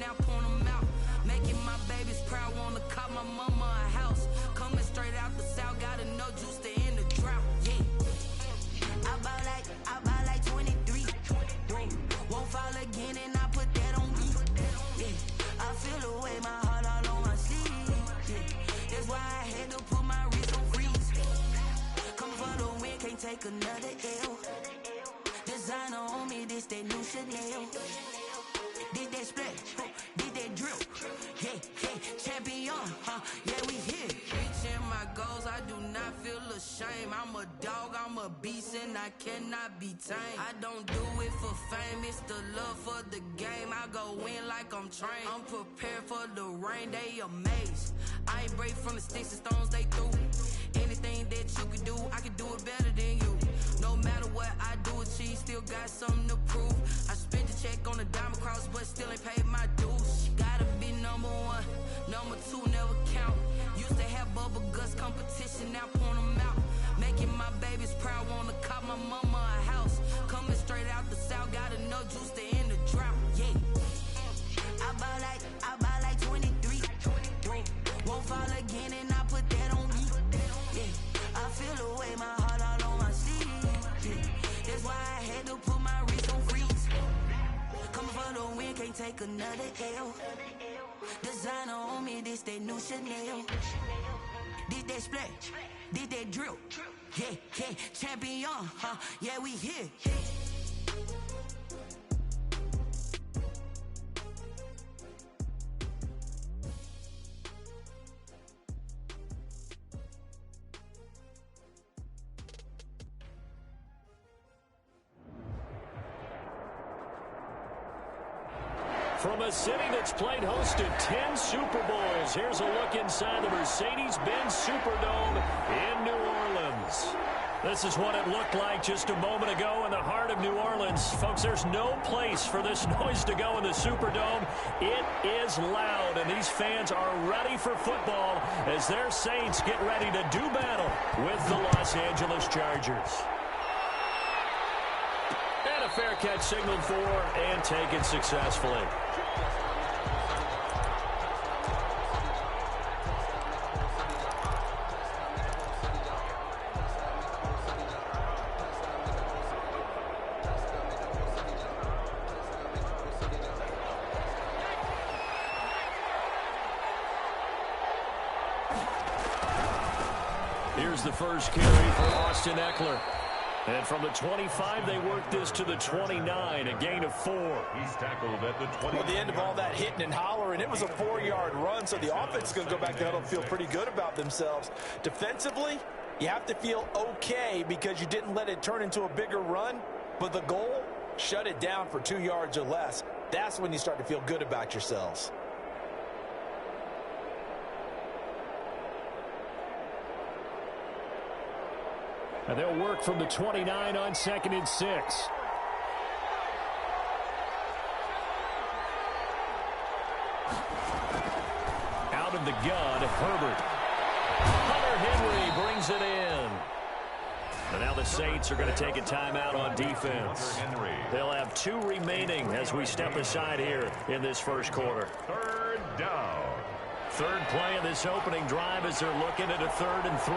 now point them out. Making my babies proud, wanna cop my mama a house. Coming straight out the south, gotta know juice to end the drought. Yeah. I buy like 23. Won't fall again and I put that on me. Yeah. I feel the way, my heart all on my sleeve. Yeah. That's why I had to put my wrist on freeze. Coming for the win, can't take another L. Designer on me, this that new Chanel. Did that split, did that drill. Yeah, champion, yeah, we here. Reaching my goals, I do not feel ashamed. I'm a dog, I'm a beast, and I cannot be tamed. I don't do it for fame, it's the love for the game. I go in like I'm trained. I'm prepared for the rain, they amazed. I ain't break from the sticks and stones they threw. Anything that you can do, I can do it better than you. No matter what I do, achieve, still got something to prove. I spent the check on the diamond cross, but still ain't paid my dues. Gotta be number one, number two never count. Used to have bubble guts competition, now point them out. Making my babies proud, wanna cop my mama a house. Coming straight out the south, gotta know juice to end the drought. Yeah. I buy like 23. Won't fall again and I put that on me. Yeah. I feel the way, my heart all on my sleeve. Yeah. That's why I had to put my wrist on freeze. Coming for the win, can't take another L. Designer on me, this that new Chanel. Did that split, did that drill. Yeah, champion, yeah, we here. From a city that's played host to 10 Super Bowls, here's a look inside the Mercedes-Benz Superdome in New Orleans. This is what it looked like just a moment ago in the heart of New Orleans. Folks, there's no place for this noise to go in the Superdome. It is loud, and these fans are ready for football as their Saints get ready to do battle with the Los Angeles Chargers. And a fair catch signaled for and taken successfully. Here's the first carry for Austin Eckler. And from the 25, they work this to the 29, a gain of 4. He's tackled at the 20. Well, the end of all that hitting and hollering, it was a 4-yard run, so the offense is going to go back to huddle and feel pretty good about themselves. Defensively, you have to feel okay because you didn't let it turn into a bigger run, but the goal, shut it down for 2 yards or less. That's when you start to feel good about yourselves. And they'll work from the 29 on 2nd and 6. Out of the gun, Herbert. Hunter Henry brings it in. And now the Saints are going to take a timeout on defense. They'll have 2 remaining as we step aside here in this first quarter. Third down. Third play of this opening drive as they're looking at a 3rd and 3.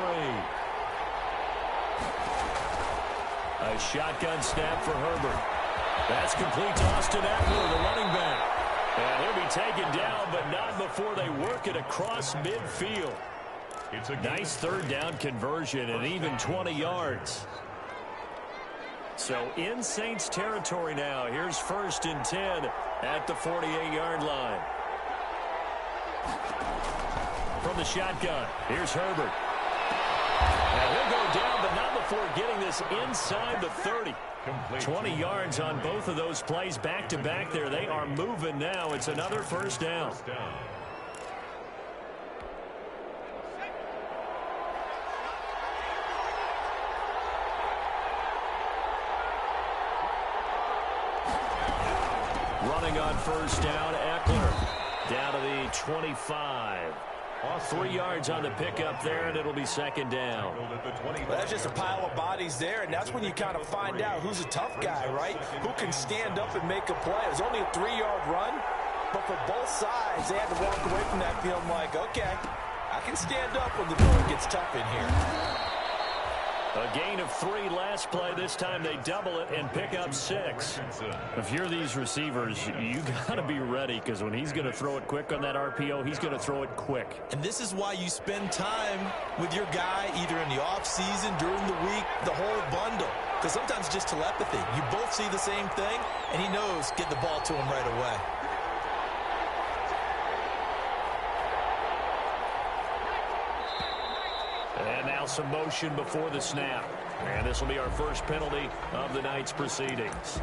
A shotgun snap for Herbert. That's complete to Austin Eckler, the running back. And he'll be taken down, but not before they work it across midfield. It's a nice 3rd down conversion and even 20 yards. So in Saints territory now. Here's 1st and 10 at the 48-yard line. From the shotgun, here's Herbert. And he'll go down, but not before getting this inside the 30. 20 yards on both of those plays back-to-back there. They are moving now. It's another 1st down. Running on 1st down, Eckler down to the 25. 3 yards on the pickup there, and it'll be 2nd down. Well, that's just a pile of bodies there, and that's when you kind of find out who's a tough guy, right? Who can stand up and make a play. It was only a 3-yard run, But for both sides, they had to walk away from that feeling like, okay, I can stand up when the going gets tough in here. A gain of 3 last play. This time they double it and pick up 6. If you're these receivers, you got to be ready, because when he's going to throw it quick on that RPO, he's going to throw it quick. And this is why you spend time with your guy either in the offseason, during the week, the whole bundle. Because sometimes just telepathy. You both see the same thing, and he knows get the ball to him right away. And now some motion before the snap. And this will be our first penalty of the night's proceedings.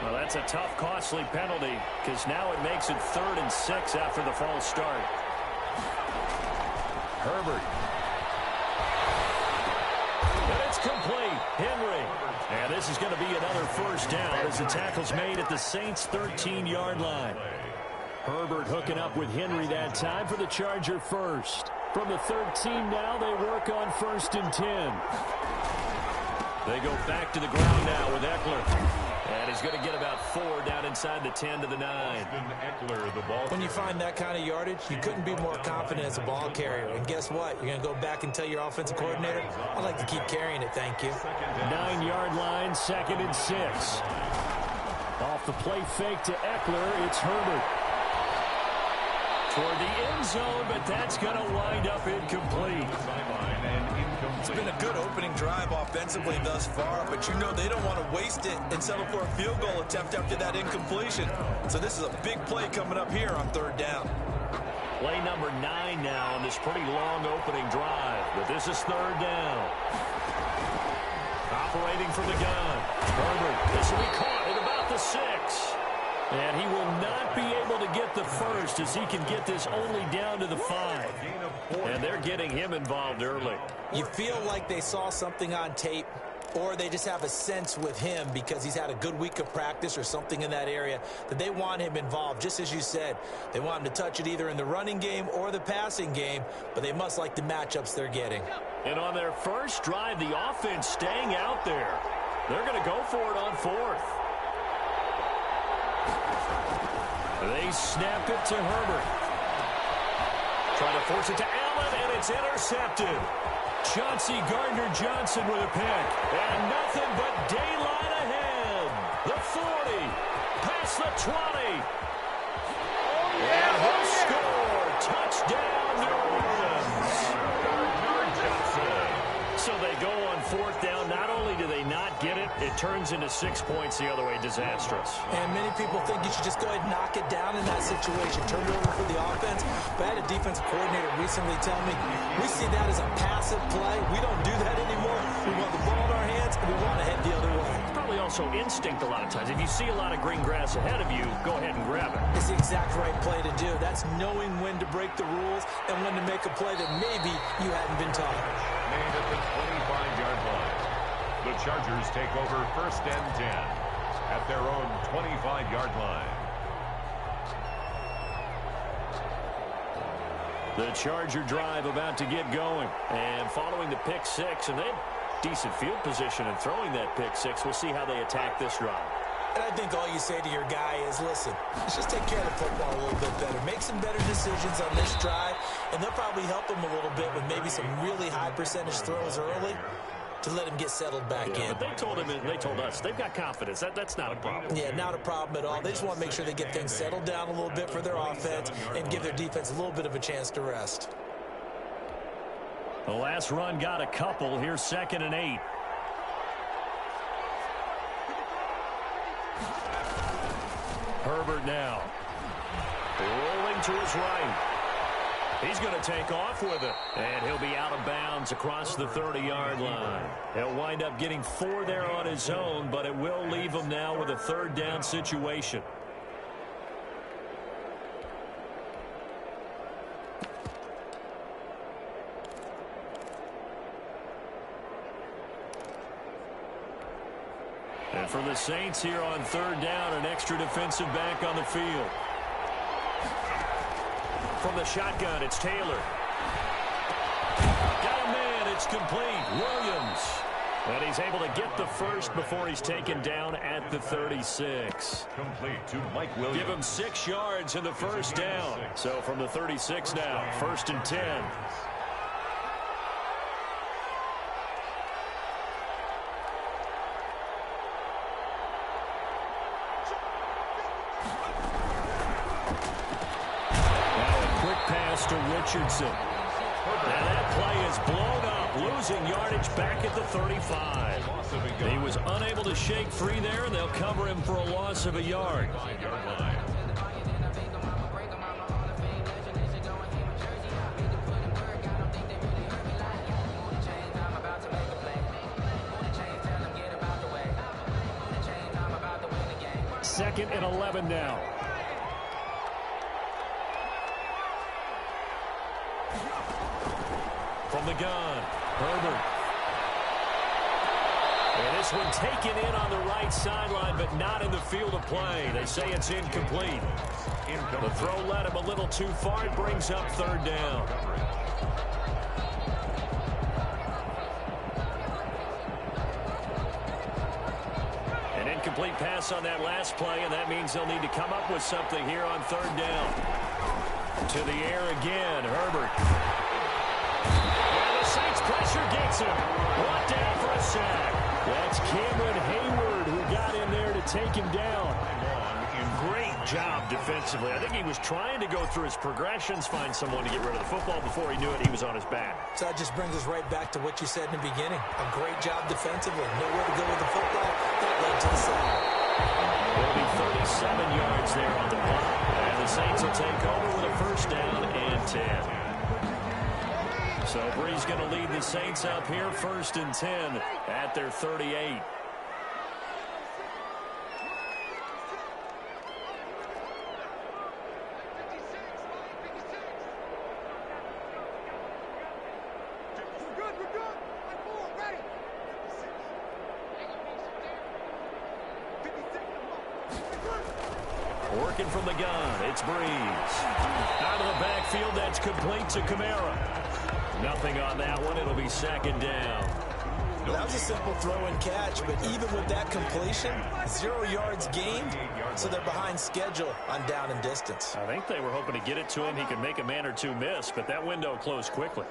Well, that's a tough, costly penalty, because now it makes it 3rd and 6 after the false start. Herbert. Complete. Henry. And this is going to be another first down as the tackle's made at the Saints' 13-yard line. Herbert hooking up with Henry that time for the Charger first. From the 13 now, they work on 1st and 10. They go back to the ground now with Eckler. And he's going to get about 4 down inside the 10 to the 9. When you find that kind of yardage, you couldn't be more confident as a ball carrier. And guess what? You're going to go back and tell your offensive coordinator, I'd like to keep carrying it, thank you. 9-yard line, 2nd and 6. Off the play fake to Eckler, it's Herbert. Toward the end zone, but that's going to wind up incomplete. It's been a good opening drive offensively thus far, but you know they don't want to waste it and settle for a field goal attempt after that incompletion. So this is a big play coming up here on 3rd down. Play number 9 now on this pretty long opening drive, but this is 3rd down. Operating from the gun. Herbert, this will be caught at about the 6. And he will not be able to get the first, as he can get this only down to the 5. And they're getting him involved early. You feel like they saw something on tape, or they just have a sense with him because he's had a good week of practice or something in that area that they want him involved. Just as you said, they want him to touch it either in the running game or the passing game, but they must like the matchups they're getting. And on their first drive, the offense staying out there. They're going to go for it on 4th. They snap it to Herbert. Trying to force it to Allen, and it's intercepted. Chauncey Gardner-Johnson with a pick. And nothing but daylight ahead. The 40, past the 20. And he'll score. Touchdown, New Orleans. So they go on 4th down. Not only do they not get it, it turns into 6 points the other way. Disastrous. And many people think you should just go ahead and knock it down in that situation. Turn it over for the offense. But I had a defensive coordinator recently tell me, we see that as a passive play. We don't do that anymore. We want the ball in our hands, and we want to head the other way. Probably also instinct a lot of times. If you see a lot of green grass ahead of you, go ahead and grab it. It's the exact right play to do. That's knowing when to break the rules and when to make a play that maybe you hadn't been taught. Made at the 25-yard line. The Chargers take over 1st and 10 at their own 25-yard line. The Charger drive about to get going. And following the pick 6, and they have decent field position in throwing that pick 6. We'll see how they attack this drive. And I think all you say to your guy is, listen, let's just take care of the football a little bit better. Make some better decisions on this drive, and they'll probably help him a little bit with maybe some really high percentage throws early to let him get settled back in. But they told him, and they told us, they've got confidence. That's not a problem. Yeah, not a problem at all. They just want to make sure they get things settled down a little bit for their offense and give their defense a little bit of a chance to rest. The last run got a couple. Here's 2nd and 8. Herbert now. Rolling to his right. He's going to take off with it. And he'll be out of bounds across the 30-yard line. He'll wind up getting 4 there on his own, but it will leave him now with a 3rd down situation. And for the Saints here on 3rd down, an extra defensive back on the field. From the shotgun, it's Taylor. Got a man, it's complete. Williams. And he's able to get the first before he's taken down at the 36. Complete to Mike Williams. Give him 6 yards in the first down. So from the 36 now, 1st and 10. To Richardson. And that play is blown up, losing yardage back at the 35. He was unable to shake free there, and they'll cover him for a loss of a yard. Second and 11 now. From the gun, Herbert. And this one taken in on the right sideline, but not in the field of play. They say it's incomplete. The throw led him a little too far. It brings up 3rd down. An incomplete pass on that last play, and that means they'll need to come up with something here on 3rd down. To the air again, Herbert. Saints pressure gets him. Brought down for a sack. That's Cameron Hayward who got in there to take him down. Great job defensively. I think he was trying to go through his progressions, find someone to get rid of the football. Before he knew it, he was on his back. So that just brings us right back to what you said in the beginning. A great job defensively. Nowhere to go with the football. That led to the sack. It'll be 37 yards there on the clock. And the Saints will take over with a 1st down and 10. So Bree's going to lead the Saints up here, 1st and 10 at their 38. Working from the gun, it's Breeze. Out of the backfield, that's complete to Kamara. Nothing on that one. It'll be 2nd down. That was a simple throw and catch, but even with that completion, 0 yards gained, so they're behind schedule on down and distance. I think they were hoping to get it to him. He could make a man or two miss, but that window closed quickly.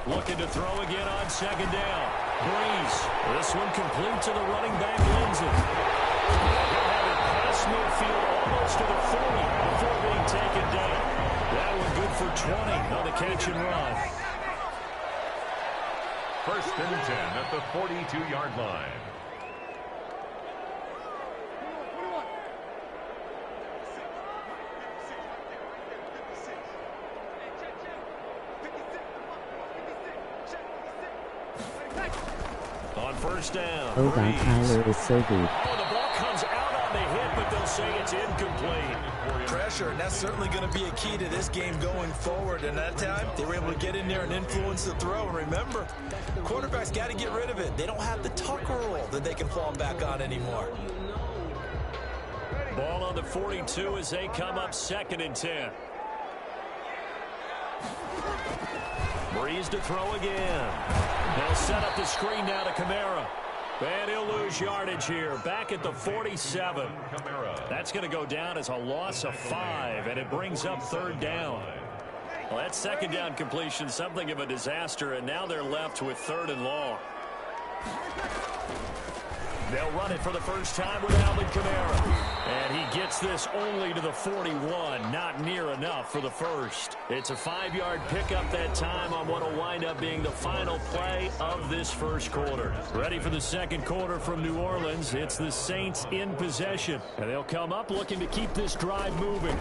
Looking to throw again on 2nd down. Breeze. This one complete to the running back, Lindsey. He'll have it past midfield almost to the 40 before being taken down. That one good for 20 on the catch and run. 1st and 10 at the 42-yard line. On 1st down. Oh, that Tyler is so good. Oh, the ball comes out on the hit, but they'll say it's incomplete. Pressure, and that's certainly going to be a key to this game going forward. And that time, they were able to get in there and influence the throw. And remember, quarterbacks got to get rid of it. They don't have the Tucker rule that they can fall back on anymore. Ball on the 42 as they come up 2nd and 10. Breeze to throw again. They'll set up the screen now to Kamara. And he'll lose yardage here. Back at the 47. That's going to go down as a loss of 5, and it brings up 3rd down. Well, that 2nd down completion, something of a disaster, and now they're left with 3rd and long. They'll run it for the first time with Alvin Kamara. And he gets this only to the 41. Not near enough for the first. It's a 5-yard pickup that time on what will wind up being the final play of this first quarter. Ready for the second quarter from New Orleans. It's the Saints in possession. And they'll come up looking to keep this drive moving.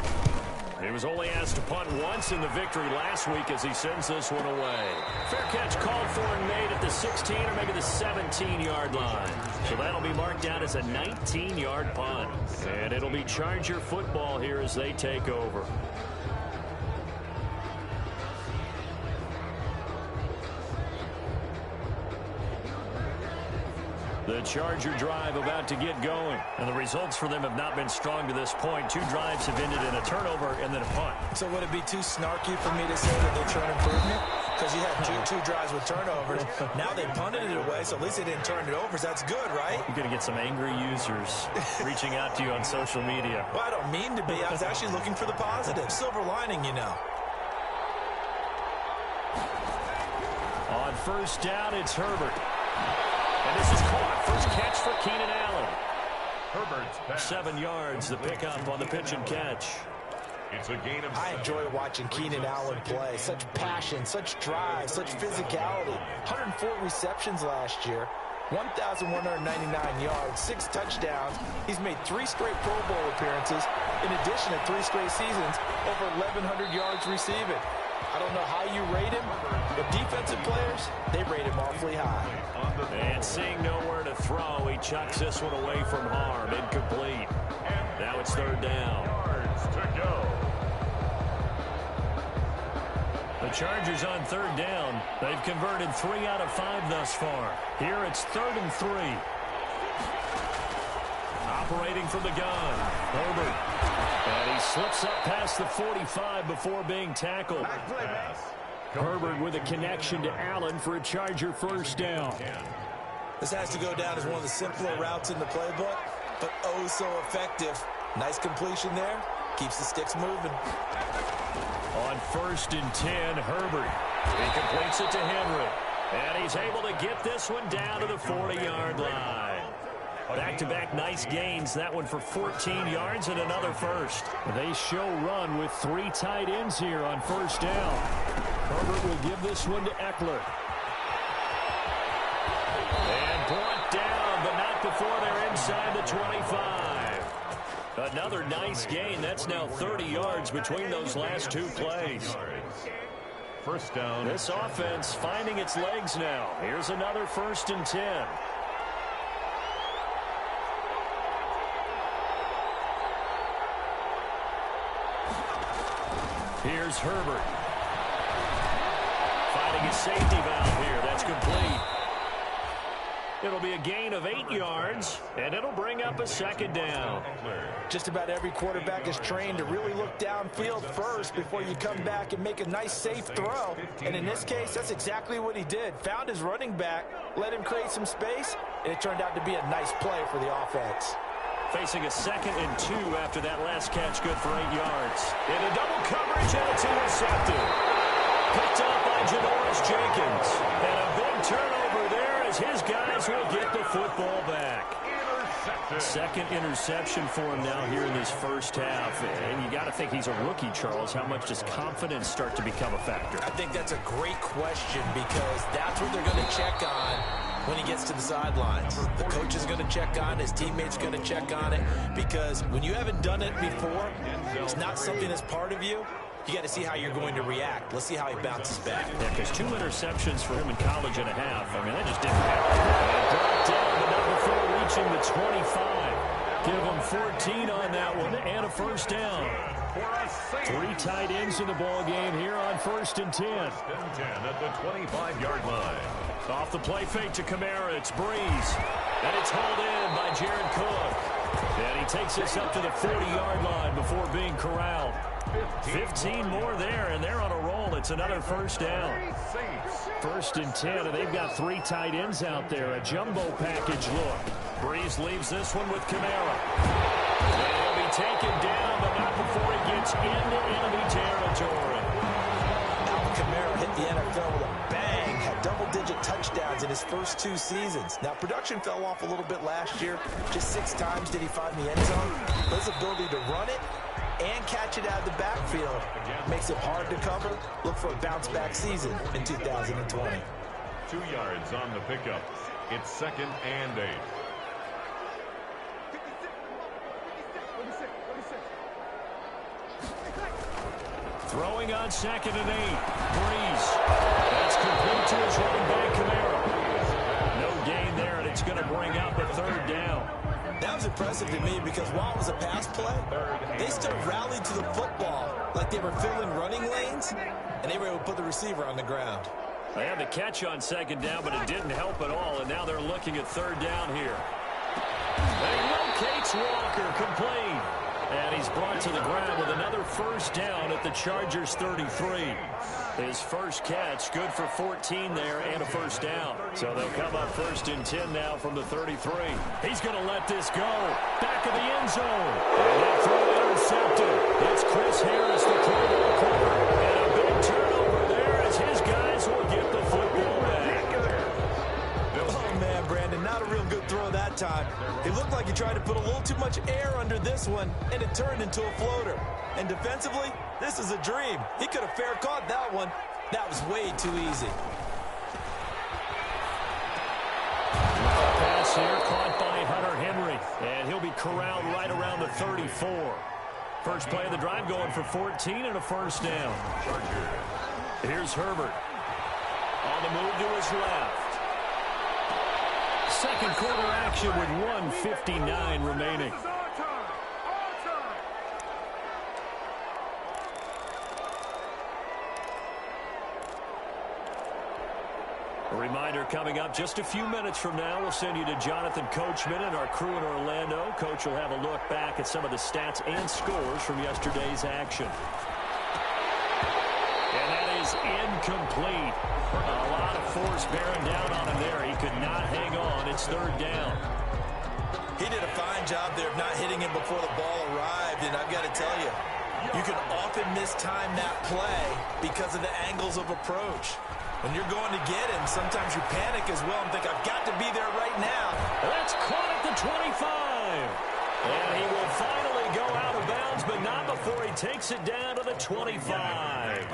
He was only asked to punt once in the victory last week as he sends this one away. Fair catch called for and made at the 16 or maybe the 17-yard line. So that'll be marked down as a 19-yard punt. And it'll be Charger football here as they take over. The The Charger drive about to get going. And the results for them have not been strong to this point. 2 drives have ended in a turnover and then a punt. So would it be too snarky for me to say that they're showing improvement? Because you had two drives with turnovers. Now they punted it away, so at least they didn't turn it over. So that's good, right? You're going to get some angry users reaching out to you on social media. Well, I don't mean to be. I was actually looking for the positive. Silver lining, you know. On first down, it's Herbert. And this is caught. First catch for Keenan Allen. Herbert's pass. 7 yards, the pickup on the pitch and catch. It's a gain of I enjoy watching Keenan Allen play. Such passion, such drive, such physicality. 104 receptions last year. 1,199 yards, 6 touchdowns. He's made 3 straight Pro Bowl appearances. In addition to 3 straight seasons, over 1,100 yards receiving. I don't know how you rate him, but defensive players, they rate him awfully high. And seeing nowhere to throw, he chucks this one away from harm. Incomplete. Now it's 3rd down. yards to go. The Chargers on 3rd down. They've converted 3 out of 5 thus far. Here it's 3rd and 3. Operating from the gun, Herbert. And he slips up past the 45 before being tackled. Herbert with a connection to Allen for a Charger first down. This has to go down as one of the simpler routes in the playbook, but oh so effective. Nice completion there. Keeps the sticks moving. On 1st and 10, Herbert. He completes it to Henry. And he's able to get this one down to the 40-yard line. Back-to-back nice gains. That one for 14 yards and another first. They show run with 3 tight ends here on first down. Herbert will give this one to Eckler. And brought down, but not before they're inside the 25. Another nice gain. That's now 30 yards between those last 2 plays. First down. This offense finding its legs now. Here's another 1st and 10. Here's Herbert. Finding his safety valve here. That's complete. It'll be a gain of 8 yards, and it'll bring up a 2nd down. Just about every quarterback is trained to really look downfield first before you come back and make a nice, safe throw. And in this case, that's exactly what he did. Found his running back, let him create some space, and it turned out to be a nice play for the offense. Facing a 2nd and 2 after that last catch, good for 8 yards. Into double coverage, and it's intercepted. Picked up by Janoris Jenkins. And a big turnover there as his guys will get the football back. 2nd interception for him now here in this first half. And you got to think he's a rookie, Charles. How much does confidence start to become a factor? I think that's a great question because that's what they're going to check on when he gets to the sidelines. The coach is going to check on it. His teammates are going to check on it because when you haven't done it before, it's not something that's part of you. You got to see how you're going to react. Let's see how he bounces back. Yeah, because 2 interceptions for him in college and a half. I mean, that just didn't happen. Brought down, but not before reaching the 25. Give him 14 on that one and a first down. 3 tight ends in the ball game here on 1st and 10. 1st and 10 at the 25-yard line. Off the play fake to Kamara. It's Breeze. And it's hauled in by Jared Cook. And he takes this up to the 40-yard line before being corralled. 15 more there, and they're on a roll. It's another first down. 1st and 10, and they've got 3 tight ends out there. A jumbo package look. Breeze leaves this one with Kamara. And he'll be taken down, but not before he gets into enemy territory. Alvin Kamara hit the NFL with a bang. Had double-digit touchdowns in his first 2 seasons. Now, production fell off a little bit last year. Just 6 times did he find the end zone. But his ability to run it and catch it out of the backfield makes it hard to cover. Look for a bounce-back season in 2020. 2 yards on the pickup. It's 2nd and 8. Throwing on 2nd and 8. Breeze. That's complete to his running back, Kamara. No gain there, and it's going to bring up a 3rd down. That was impressive to me because while it was a pass play, they still rallied to the football like they were filling running lanes, and they were able to put the receiver on the ground. They had the catch on second down, but it didn't help at all, and now they're looking at third down here. And he locates Walker, complete. And he's brought to the ground with another first down at the Chargers' 33. His first catch, good for 14 there and a first down. So they'll come up first and 10 now from the 33. He's going to let this go. Back of the end zone. And that throw intercepted. It's Chris Harris, the quarterback corner. And a big turnover there as his guys will get the football back. Oh, man, Brandon, not a real good throw that time. It looked like he tried to put a little too much air under this one, and it turned into a floater. And defensively, this is a dream. He could have fair caught that one. That was way too easy. Pass here caught by Hunter Henry, and he'll be corralled right around the 34. First play of the drive going for 14 and a first down. Here's Herbert. On the move to his left. Second quarter action with 1:59 remaining. A reminder coming up just a few minutes from now, we'll send you to Jonathan Coachman and our crew in Orlando. Coach will have a look back at some of the stats and scores from yesterday's action. And that is incomplete. A lot of force bearing down on him there. He could not hang on. It's third down. He did a fine job there of not hitting him before the ball arrived, and I've got to tell you, you can often mistime that play because of the angles of approach. When you're going to get him, sometimes you panic as well and think, I've got to be there right now. That's caught at the 25. And he will finally go out of bounds, but not before he takes it down to the 25.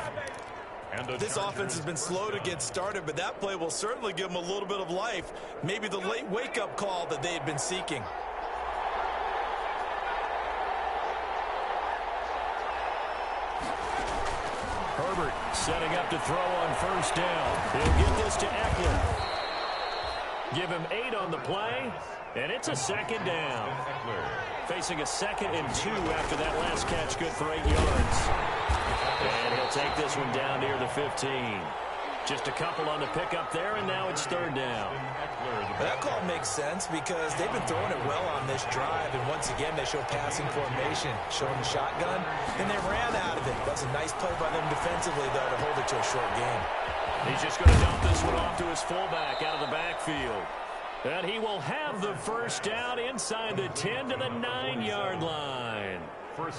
This offense has been slow to get started, but that play will certainly give them a little bit of life. Maybe the late wake-up call that they had been seeking. Herbert setting up to throw on first down. He'll get this to Eckler. Give him 8 on the play, and it's a second down. Facing a 2nd and 2 after that last catch, good for 8 yards. And he'll take this one down near the 15. Just a couple on the pickup there, and now it's third down. That call makes sense because they've been throwing it well on this drive, and once again they show passing formation, showing the shotgun, and they ran out of it. That's a nice play by them defensively, though, to hold it to a short game. He's just going to dump this one off to his fullback out of the backfield. And he will have the first down inside the 10 to the 9-yard line.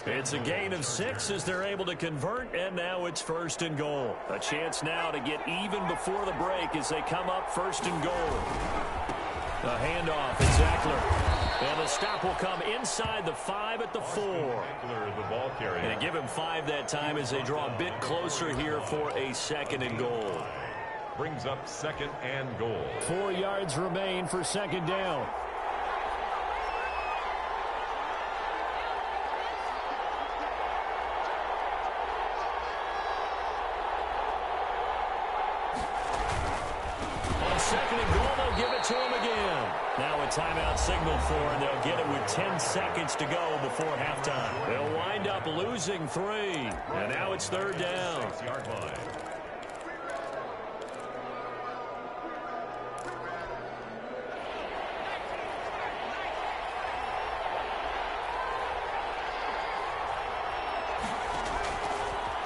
It's a gain of 6 as they're able to convert, and now it's first and goal. A chance now to get even before the break as they come up first and goal. The handoff, it's Eckler. And the stop will come inside the 5 at the 4. And give him 5 that time as they draw a bit closer here for a 2nd and goal. Brings up 2nd and goal. 4 yards remain for 2nd down. To him again. Now a timeout signal for, and they'll get it with 10 seconds to go before halftime. They'll wind up losing 3, and now it's third down. 6-yard line.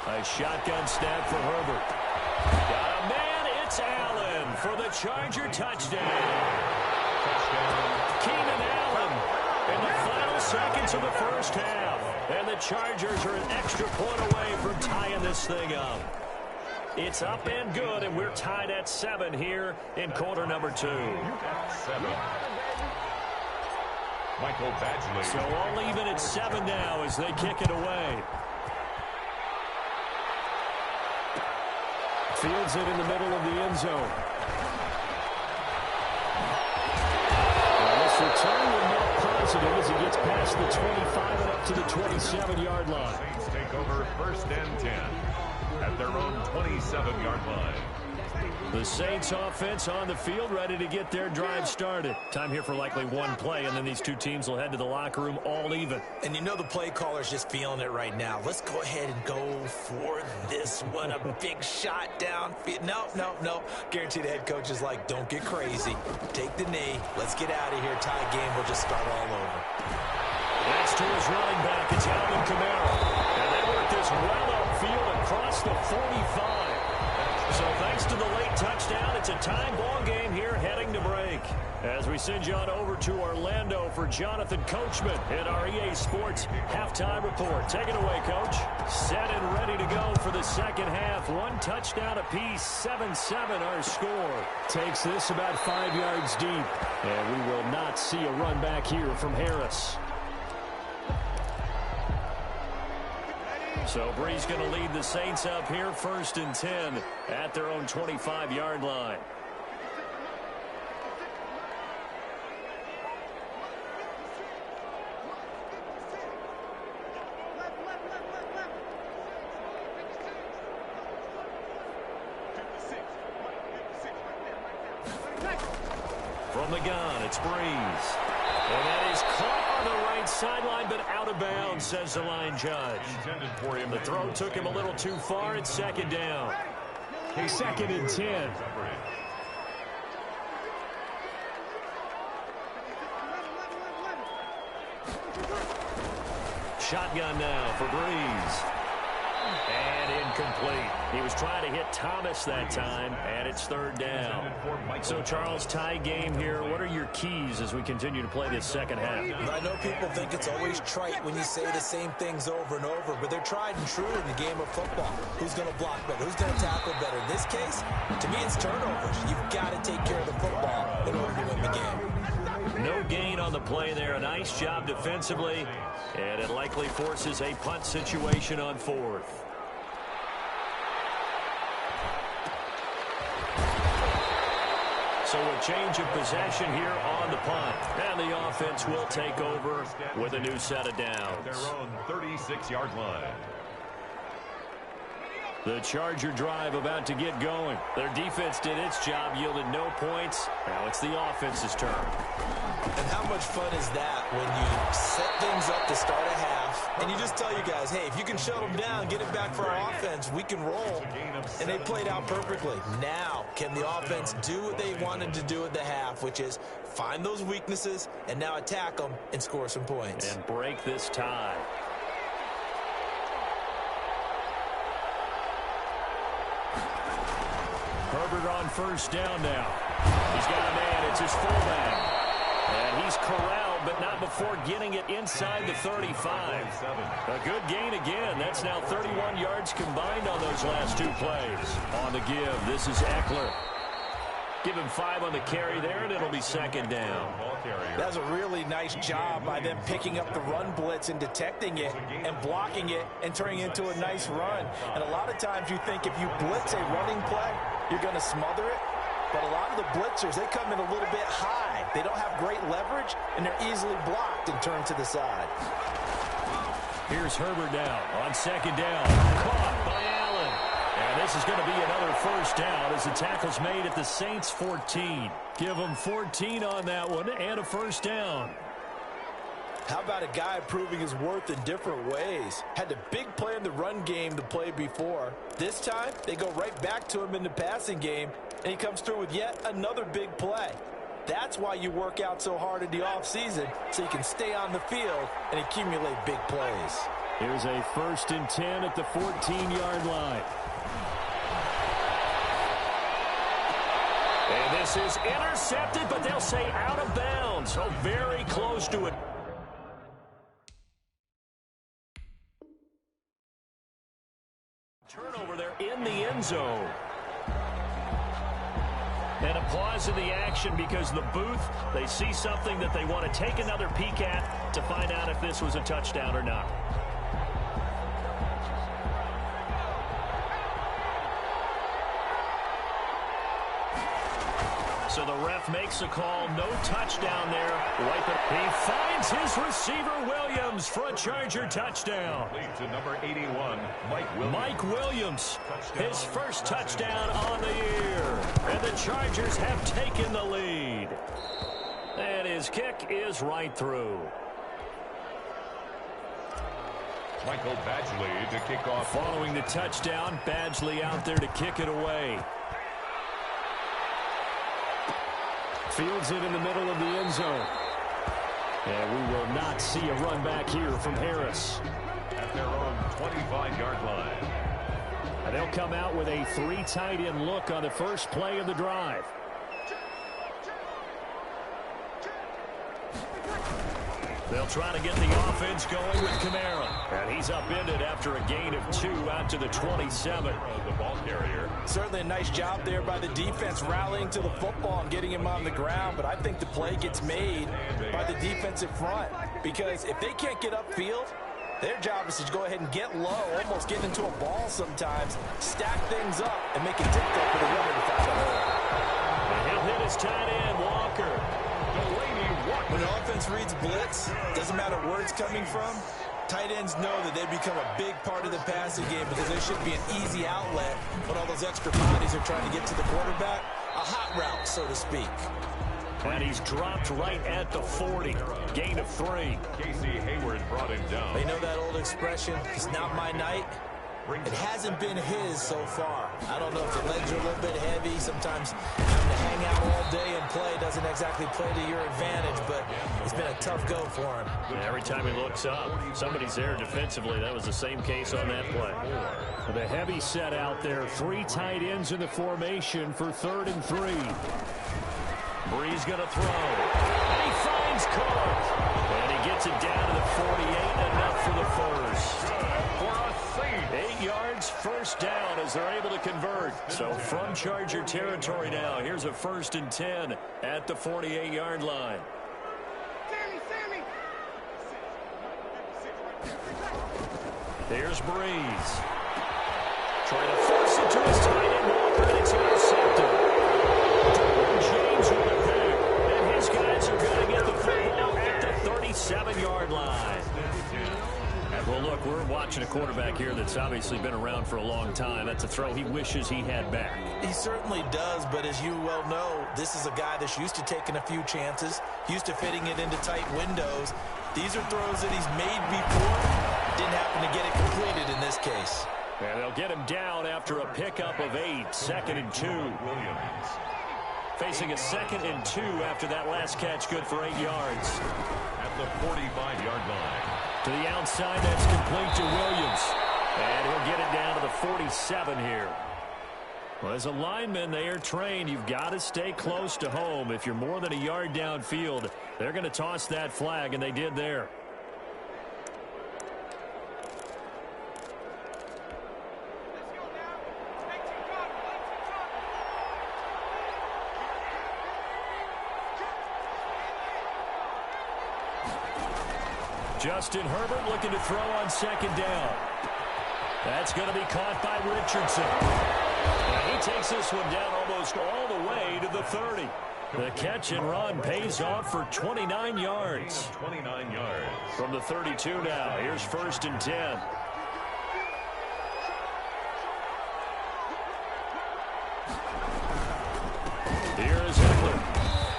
A shotgun snap for Herbert. Got a man, it's Allen for the Charger touchdown. Keenan Allen in the final seconds of the first half. And the Chargers are an extra point away from tying this thing up. It's up and good, and we're tied at 7 here in quarter number 2. 7. Michael Badgley. So all even at 7 now as they kick it away. Fields it in the middle of the end zone. Well, this return will not positive as he gets past the 25 and up to the 27-yard line. Saints take over first and 10 at their own 27-yard line. The Saints offense on the field, ready to get their drive started. Time here for likely one play, and then these two teams will head to the locker room all even. And you know the play caller's just feeling it right now. Let's go ahead and go for this one. A big shot down. No. Guaranteed the head coach is like, don't get crazy. Take the knee. Let's get out of here. Tie game. We'll just start all over. Next to his running back, it's Alvin Kamara. And they work this well upfield across the 45. So thanks to the late touchdown, it's a tie ball game here heading to break. As we send you on over to Orlando for Jonathan Coachman in our EA Sports halftime report. Take it away, Coach. Set and ready to go for the second half. One touchdown apiece, 7-7 our score. Takes this about 5 yards deep. And we will not see a run back here from Harris. So Bree's going to lead the Saints up here 1st and 10 at their own 25-yard line. From the gun, it's Breeze. And that is caught on the right sideline, but out of bounds, says the line judge. The throw took him a little too far. It's 2nd down. 2nd and 10. Shotgun now for Breeze. And incomplete. He was trying to hit Thomas that time, and it's 3rd down. So, Charles, tie game here. What are your keys as we continue to play this second half? I know people think it's always trite when you say the same things over and over, but they're tried and true in the game of football. Who's going to block better? Who's going to tackle better? In this case, to me, it's turnovers. You've got to take care of the football in order to win the game. No gain on the play there. A nice job defensively, and it likely forces a punt situation on 4th. So a change of possession here on the punt. And the offense will take over with a new set of downs. Their own 36-yard line. The Charger drive about to get going. Their defense did its job, yielded no points. Now it's the offense's turn. And how much fun is that when you set things up to start a half, and you just tell you guys, hey, if you can shut them down, get it back for our offense, we can roll. And they played out perfectly. Now, can the offense do what they wanted to do at the half, which is find those weaknesses and now attack them and score some points. And break this tie. Herbert on 1st down now. He's got a man. It's his fullback. And he's corralled, but not before getting it inside the 35. A good gain again. That's now 31 yards combined on those last 2 plays. On the give, this is Eckler. Give him 5 on the carry there, and it'll be 2nd down. That's a really nice job by them picking up the run blitz and detecting it and blocking it and turning it into a nice run. And a lot of times you think if you blitz a running play, you're going to smother it. But a lot of the blitzers, they come in a little bit high. They don't have great leverage, and they're easily blocked and turned to the side. Here's Herbert now on 2nd down. Caught by Allen. And this is going to be another 1st down as the tackle's made at the Saints' 14. Give them 14 on that one and a 1st down. How about a guy proving his worth in different ways? Had the big play in the run game to play before. This time, they go right back to him in the passing game, and he comes through with yet another big play. That's why you work out so hard in the offseason, so you can stay on the field and accumulate big plays. Here's a 1st and 10 at the 14-yard line. And this is intercepted, but they'll say out of bounds. So very close to it. Turnover there in the end zone. And a pause in the action because the booth, they see something that they want to take another peek at to find out if this was a touchdown or not. So the ref makes a call. No touchdown there. Wipe it. He finds his receiver, Williams, for a Charger touchdown. Lead to number 81, Mike Williams. Mike Williams, his first touchdown on the year. And the Chargers have taken the lead. And his kick is right through. Michael Badgley to kick off. Following the touchdown, Badgley out there to kick it away. Fields it in the middle of the end zone. And we will not see a run back here from Harris. At their own 25-yard line. And they'll come out with a 3 tight end look on the first play of the drive. They'll try to get the offense going with Kamara. And he's upended after a gain of 2 out to the 27. The ball carrier. Certainly a nice job there by the defense rallying to the football and getting him on the ground. But I think the play gets made by the defensive front. Because if they can't get upfield, their job is to go ahead and get low, almost get into a ball sometimes, stack things up, and make it difficult for the runner to find a hole. And he'll hit his tight end, Walker. When the offense reads blitz, doesn't matter where it's coming from, tight ends know that they become a big part of the passing game because there should be an easy outlet when all those extra bodies are trying to get to the quarterback. A hot route, so to speak. And he's dropped right at the 40. Gain of 3. Casey Hayward brought him down. You know that old expression, it's not my night? It hasn't been his so far. I don't know if the legs are a little bit heavy. Sometimes having to hang out all day and play doesn't exactly play to your advantage, but it's been a tough go for him. And every time he looks up, somebody's there defensively. That was the same case on that play. With a heavy set out there, 3 tight ends in the formation for 3rd and 3. Bree's going to throw. And he finds Cook. And he gets it down to the 48, enough for the first. 8 yards, first down as they're able to convert. So from Charger territory now, here's a 1st and 10 at the 48-yard line. Here's Breeze. Trying to force it to his tight end, Walker, and it's intercepted. James with a pick, and his guys are going to get the football at the 37-yard line. Well, look, we're watching a quarterback here that's obviously been around for a long time. That's a throw he wishes he had back. He certainly does, but as you well know, this is a guy that's used to taking a few chances, used to fitting it into tight windows. These are throws that he's made before. Didn't happen to get it completed in this case. And they'll get him down after a pickup of 8, 2nd and 2. Williams. Facing a 2nd and 2 after that last catch, good for 8 yards. At the 45-yard line. To the outside, that's complete to Williams. And he'll get it down to the 47 here. Well, as a lineman, they are trained. You've got to stay close to home. If you're more than a yard downfield, they're going to toss that flag, and they did there. Justin Herbert looking to throw on 2nd down. That's going to be caught by Richardson. And he takes this one down almost all the way to the 30. The catch and run pays off for 29 yards. 29 yards. From the 32 now, here's 1st and 10. Here's Eckler.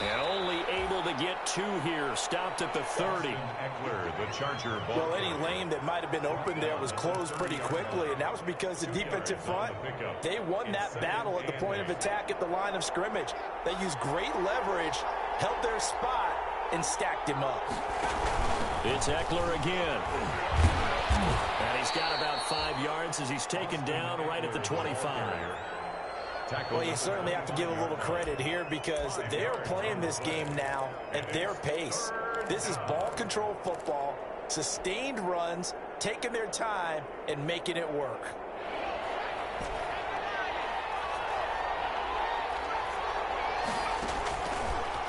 And only able to get 2 here. Stopped at the 30. Eckler, the Charger ball. Well, any lane that might have been open there was closed pretty quickly, and that was because the defensive front, they won that battle at the point of attack at the line of scrimmage. They used great leverage, held their spot, and stacked him up. It's Eckler again. And he's got about 5 yards as he's taken down right at the 25. Well, you certainly have to give a little credit here because they're playing this game now at their pace. This is ball control football, sustained runs, taking their time, and making it work.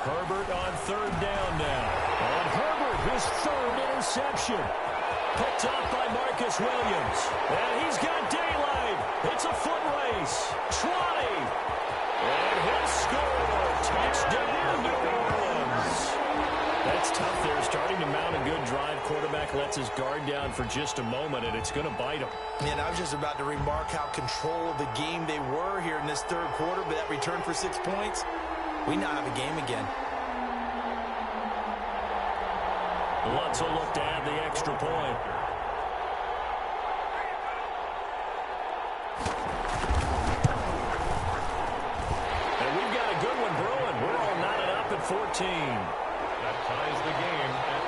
Herbert on 3rd down now. And Herbert, his 3rd interception. Picked off by Marcus Williams. And he's got daylight. It's a foot race. 20. And he'll score. It's tough there, starting to mount a good drive. Quarterback lets his guard down for just a moment, and it's going to bite him. And I was just about to remark how control of the game they were here in this third quarter, but that return for 6 points, we now have a game again. Lutz will look to add the extra point. And we've got a good one brewing. We're all knotted up at 14. That ties the game at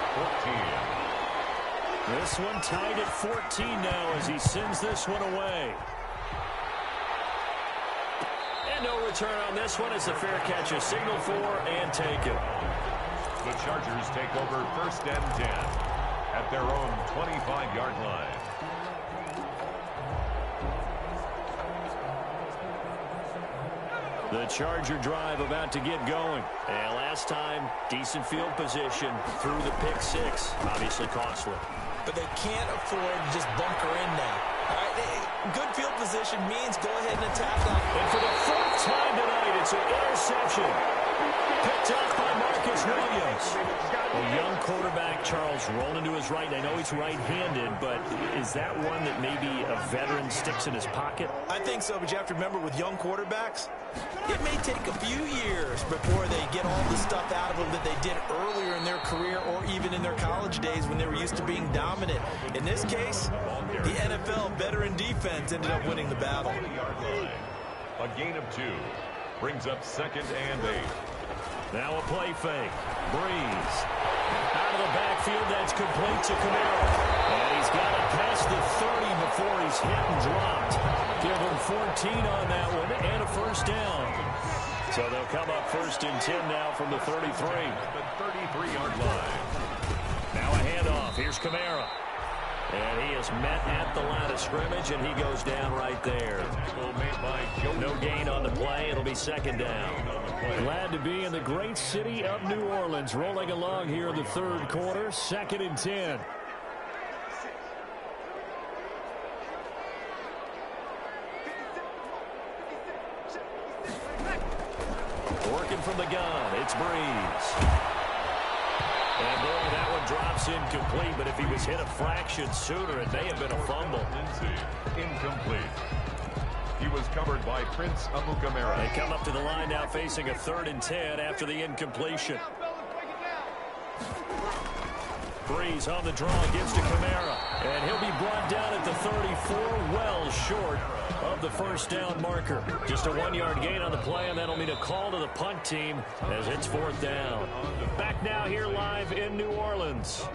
14. This one tied at 14 now as he sends this one away. And no return on this one. It's a fair catch, a signal for, and take it. The Chargers take over 1st and 10 at their own 25-yard line. The Charger drive about to get going. And last time, decent field position through the pick 6. Obviously costly. But they can't afford to just bunker in now. All right, good field position means go ahead and attack them. And for the 4th time tonight, it's an interception. Picked up by Marcus Williams. A young quarterback, Charles, rolling to his right. I know he's right-handed, but is that one that maybe a veteran sticks in his pocket? I think so, but you have to remember with young quarterbacks, it may take a few years before they get all the stuff out of them that they did earlier in their career or even in their college days when they were used to being dominant. In this case, the NFL veteran defense ended up winning the battle. A gain of 2 brings up 2nd and 8. Now a play fake. Breeze. Out of the backfield, that's complete to Camaro. And he's got it past the 30 before he's hit and dropped. Give him 14 on that one and a 1st down. So they'll come up 1st and 10 now from the 33. The 33-yard line. Now a handoff. Here's Camaro. And he is met at the line of scrimmage, and he goes down right there. No gain on the play. It'll be 2nd down. Glad to be in the great city of New Orleans, rolling along here in the 3rd quarter. 2nd and 10. Working from the gun, it's Breeze. And boy, that one drops incomplete, but if he was hit a fraction sooner, it may have been a fumble. Incomplete. He was covered by Prince Amukamara. They come up to the line now facing a 3rd and 10 after the incompletion. Breeze on the draw, gives to Camara. And he'll be brought down at the 34, well short of the 1st down marker. Just a 1-yard gain on the play, and that'll mean a call to the punt team as it's 4th down. Back now here live in New Orleans.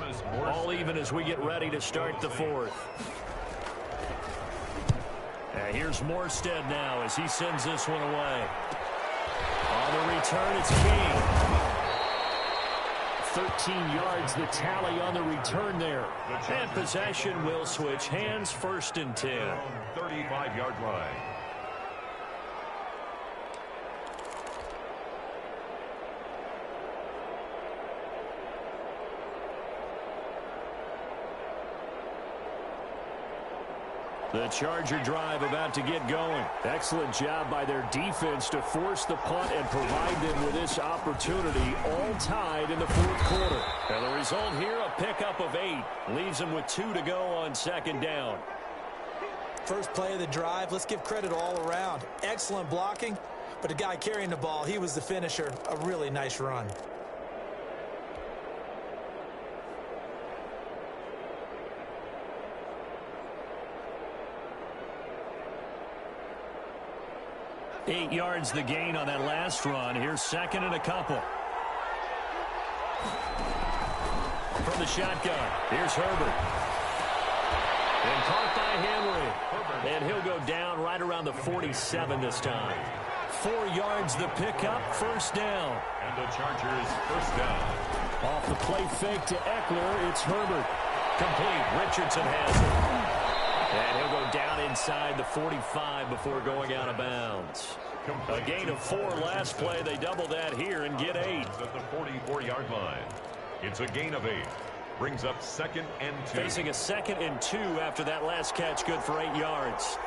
All even as we get ready to start the 4th. And here's Morstead now as he sends this one away. On the return, it's King. 13 yards, the tally on the return there. And possession will switch hands, 1st and 10. 35-yard line. The Charger drive about to get going. Excellent job by their defense to force the punt and provide them with this opportunity, all tied in the 4th quarter. And the result here, a pickup of 8. Leaves them with 2 to go on 2nd down. First play of the drive, let's give credit all around. Excellent blocking, but the guy carrying the ball, he was the finisher. A really nice run. Eight yards the gain on that last run. Here's 2nd and a couple. From the shotgun, here's Herbert. And caught by Henry. And he'll go down right around the 47 this time. 4 yards the pickup, 1st down. And the Chargers 1st down. Off the play fake to Eckler, it's Herbert. Complete, Richardson has it. And he'll go down inside the 45 before going out of bounds. A gain of 4 last play. They double that here and get 8. At the 44-yard line. It's a gain of 8. Brings up 2nd and 2. Facing a 2nd and 2 after that last catch, good for 8 yards.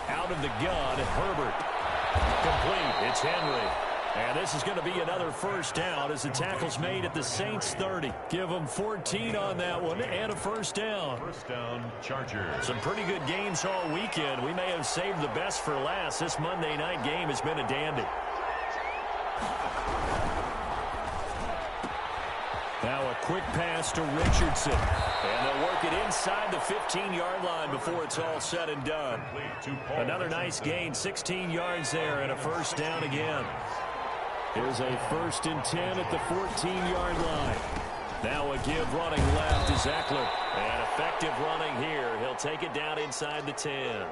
Out of the gun, Herbert. Complete. It's Henry. And this is going to be another first down as the tackle's made at the Saints 30. Give them 14 on that one and a first down. First down, Chargers. Some pretty good games all weekend. We may have saved the best for last. This Monday night game has been a dandy. Now a quick pass to Richardson. And they'll work it inside the 15-yard line before it's all said and done. Another nice gain, 16 yards there and a first down again. Here's a 1st and 10 at the 14-yard line. Now a give running left is Eckler. And effective running here. He'll take it down inside the 10.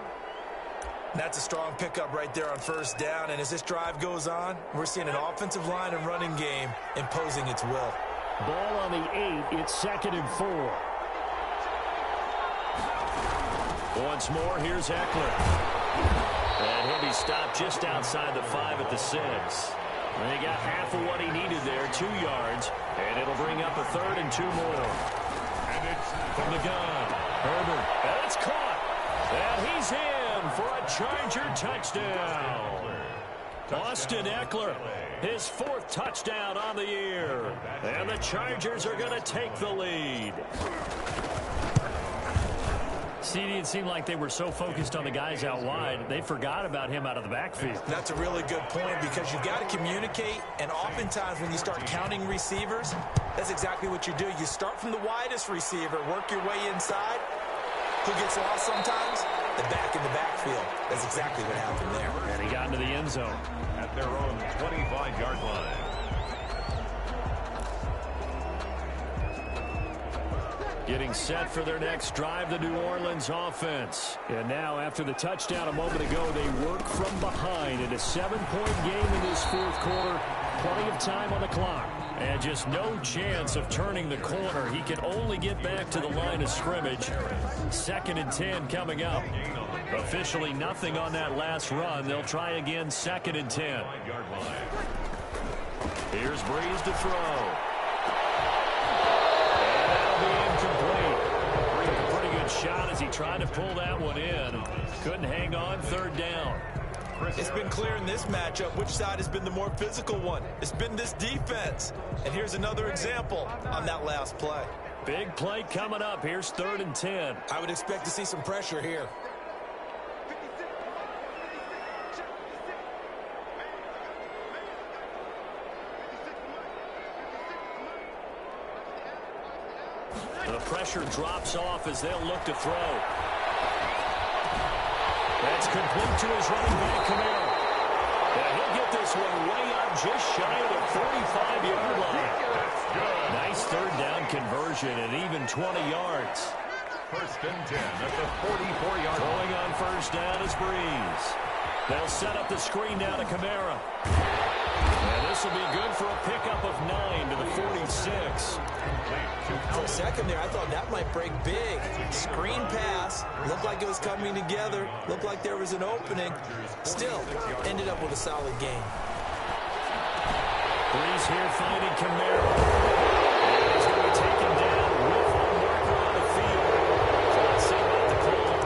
That's a strong pickup right there on first down. And as this drive goes on, we're seeing an offensive line and running game imposing its will. Ball on the 8. It's 2nd and 4. Once more, here's Eckler. And he'll be stopped just outside the 5 at the 6. And he got half of what he needed there, 2 yards. And it'll bring up a 3rd and 2 more. And it's from the gun. Herbert. And it's caught. And he's in for a Charger touchdown. Austin Eckler, his 4th touchdown on the year. And the Chargers are going to take the lead. CD, it seemed like they were so focused on the guys out wide, they forgot about him out of the backfield. That's a really good point because you've got to communicate, and oftentimes when you start counting receivers, that's exactly what you do. You start from the widest receiver, work your way inside. Who gets lost sometimes? The back in the backfield. That's exactly what happened there. And he got into the end zone. At their own 25-yard line. Getting set for their next drive, the New Orleans offense. And now, after the touchdown a moment ago, they work from behind in a 7-point game in this 4th quarter. Plenty of time on the clock. And just no chance of turning the corner. He can only get back to the line of scrimmage. 2nd and 10 coming up. Officially nothing on that last run. They'll try again, 2nd and 10. Here's Breeze to throw. And that'll be incomplete. Took a pretty good shot as he tried to pull that one in. Couldn't hang on, 3rd down. It's been clear in this matchup which side has been the more physical one. It's been this defense. And here's another example on that last play. Big play coming up. Here's 3rd and 10. I would expect to see some pressure here. The pressure drops off as they'll look to throw. That's complete to his running back, Camaro. And he'll get this one way up just shy of the 45-yard line. Nice 3rd down conversion and even 20 yards. 1st and 10 at the 44-yard line. Throwing on first down is Breeze. They'll set up the screen now to Camaro. And this will be good for a pickup of 9 to the 46. For a second there, I thought that might break big. Screen pass. Looked like it was coming together. Looked like there was an opening. Still, ended up with a solid game. Breeze here finding Camaro. And he's going to be taken down with a marker on the field. So let's see about the call.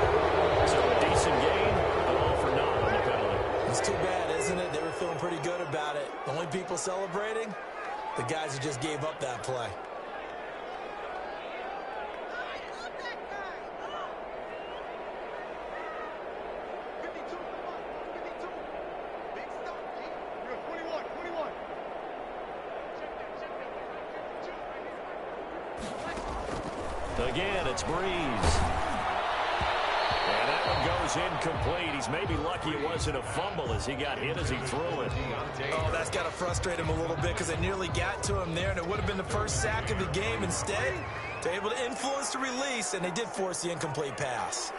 So a decent game, but all for naught on the penalty. It's too bad, isn't it? They were feeling pretty good about it. The only people celebrating, the guys who just gave up that play. Again, it's Breeze. And that one goes incomplete. He's maybe lucky it wasn't a fumble as he got hit as he threw it. Oh, that's got to frustrate him a little bit because they nearly got to him there, and it would have been the first sack of the game. Instead, they're able to influence the release, and they did force the incomplete pass.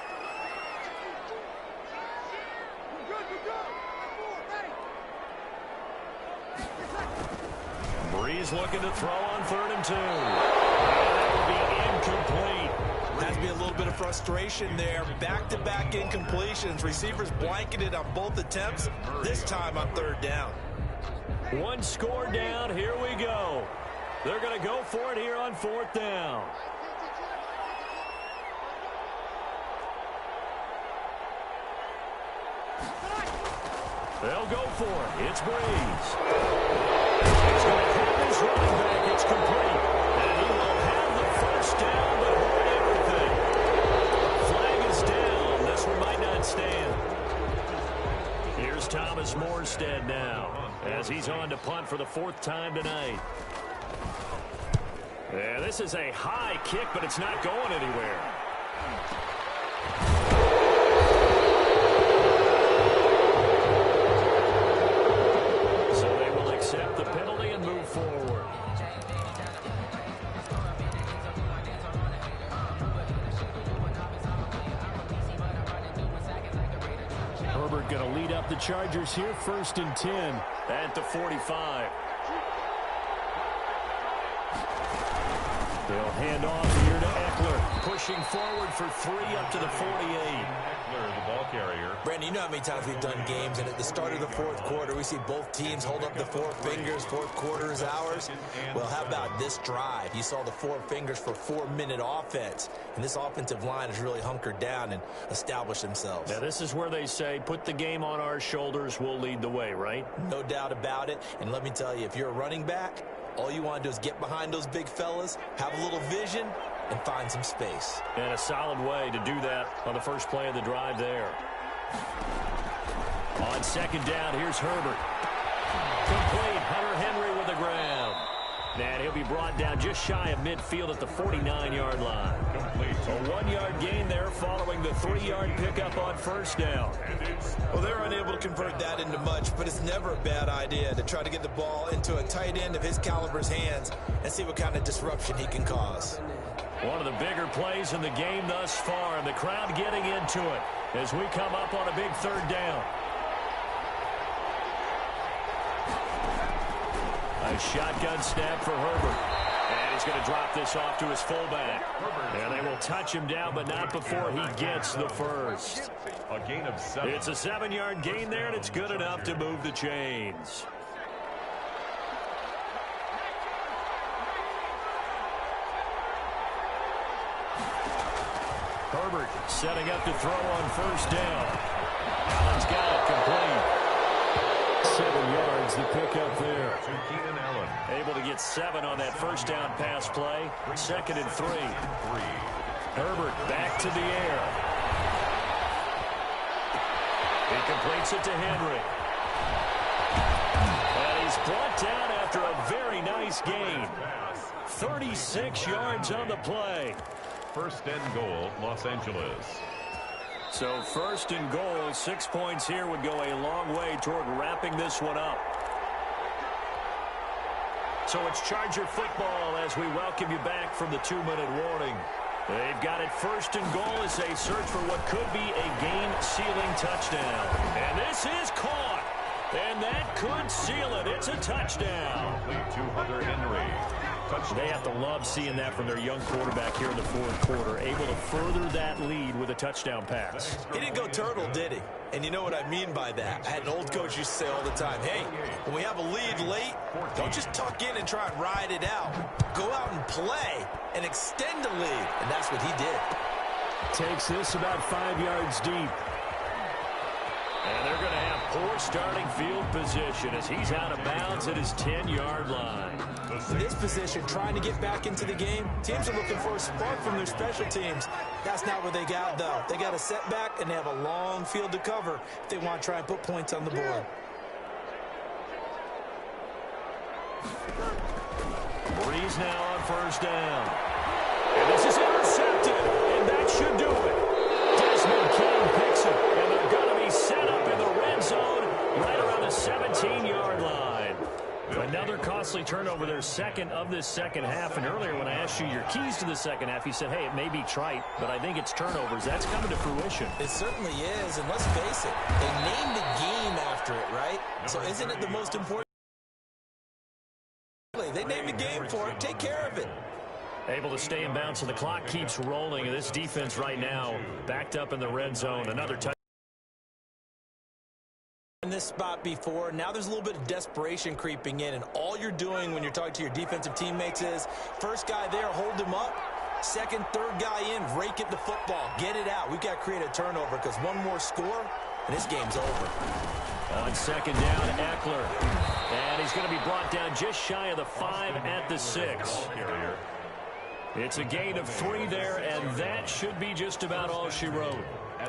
Breeze looking to throw on 3rd and 2. And that will be incomplete. Has to be a little bit of frustration there. Back-to-back incompletions. Receivers blanketed on both attempts, this time on 3rd down. One score down. Here we go. They're going to go for it here on 4th down. They'll go for it. It's Breeze. He's going to have his running back. It's complete. And he will have the first down, but hold everything. Flag is down. This one might not stand. Here's Thomas Morstead now, as he's on to punt for the 4th time tonight. Yeah, this is a high kick, but it's not going anywhere. So they will accept the penalty and move forward. Herbert going to lead up the Chargers here, 1st and 10 at the 45. They'll hand off here to Eckler, pushing forward for 3 up to the 48. Eckler, the ball carrier. Brandon, you know how many times we've done games, and at the start of the 4th quarter, we see both teams hold up the 4 fingers, 4th quarter is ours. Well, how about this drive? You saw the 4 fingers for 4-minute offense, and this offensive line has really hunkered down and established themselves. Now, this is where they say, put the game on our shoulders, we'll lead the way, right? No doubt about it, and let me tell you, if you're a running back, all you want to do is get behind those big fellas, have a little vision, and find some space. And a solid way to do that on the first play of the drive there. On 2nd down, here's Herbert. Complete. Hunter Henry with the ground. And he'll be brought down just shy of midfield at the 49-yard line. Complete. A 1-yard gain there following the 3-yard pickup on 1st down. Well, they're unable to convert that into much, but it's never a bad idea to try to get the ball into a tight end of his caliber's hands and see what kind of disruption he can cause. One of the bigger plays in the game thus far, and the crowd getting into it as we come up on a big 3rd down. A shotgun snap for Herbert. And he's going to drop this off to his fullback. And they will touch him down, but not before he gets the first. A gain of 7. It's a 7-yard gain there, and it's good enough to move the chains. Herbert setting up to throw on 1st down. Allen's got it complete. 7 yards, the pickup there. To Keenan Allen. Able to get 7 on that 1st down pass play. 2nd and 3. Herbert back to the air. He completes it to Henry. And he's brought down after a very nice gain. 36 yards on the play. 1st and goal, Los Angeles. So 1st and goal, 6 points here would go a long way toward wrapping this one up. So it's Charger football as we welcome you back from the 2-minute warning. They've got it 1st and goal as they search for what could be a game-sealing touchdown. And this is caught. And that could seal it. It's a touchdown. Complete to Hunter Henry. They have to love seeing that from their young quarterback here in the 4th quarter, able to further that lead with a touchdown pass. He didn't go turtle, did he? And you know what I mean by that. I had an old coach used to say all the time, hey, when we have a lead late, don't just tuck in and try and ride it out. Go out and play and extend the lead. And that's what he did. Takes this about 5 yards deep. And they're going to have poor starting field position as he's out of bounds at his 10-yard line. In this position, trying to get back into the game, teams are looking for a spark from their special teams. That's not what they got, though. They got a setback, and they have a long field to cover if they want to try and put points on the board. Breeze now on 1st down. And this is intercepted, and that should do it. Desmond King picks it, and they're going to be set up in the red zone right around the 17-yard line. Another costly turnover, their 2nd of this 2nd half. And earlier when I asked you your keys to the 2nd half, you said, hey, it may be trite, but I think it's turnovers. That's coming to fruition. It certainly is, and let's face it, they named the game after it, right? So isn't it the most important? They named the game for it. Take care of it. Able to stay in bounds, so the clock keeps rolling. And this defense right now backed up in the red zone. Another touch. In this spot before, now there's a little bit of desperation creeping in, and all you're doing when you're talking to your defensive teammates is, first guy there, hold him up. 2nd, 3rd guy in, rake it the football. Get it out. We've got to create a turnover because one more score, and this game's over. On second down, Eckler. And he's going to be brought down just shy of the 5 at the 6. It's a gain of 3 there, and that should be just about all she wrote.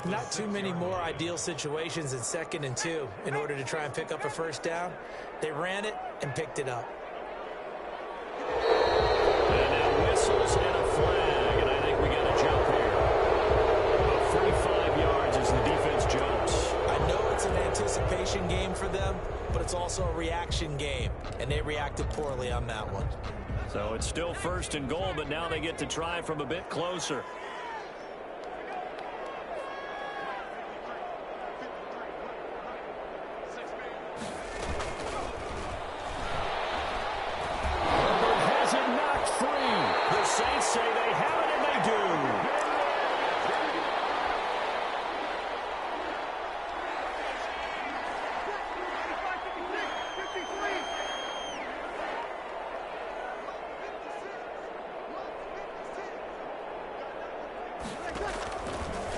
Not too many more ideal situations in 2nd and 2 in order to try and pick up a first down. They ran it and picked it up. And now whistles and a flag, and I think we got a jump here. About 45 yards as the defense jumps. I know it's an anticipation game for them, but it's also a reaction game, and they reacted poorly on that one. So it's still 1st and goal, but now they get to try from a bit closer. Herbert has it knocked free. The Saints say they have it, and they do.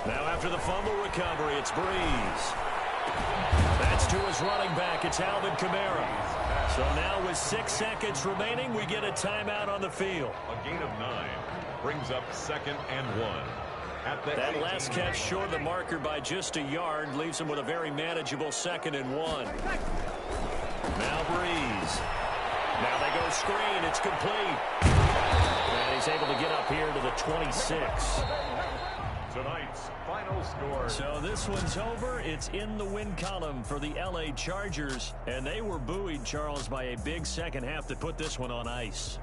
Now after the fumble recovery, it's Breeze. That's to his running back. It's Alvin Kamara. So now with 6 seconds remaining, we get a timeout on the field. A gain of 9 brings up 2nd and 1. That last catch short of the marker by just a yard leaves him with a very manageable 2nd and 1. Now Breeze. Now they go screen. It's complete. And he's able to get up here to the 26. Tonight's final score. So this one's over. It's in the win column for the LA Chargers. And they were buoyed, Charles, by a big second half that put this one on ice.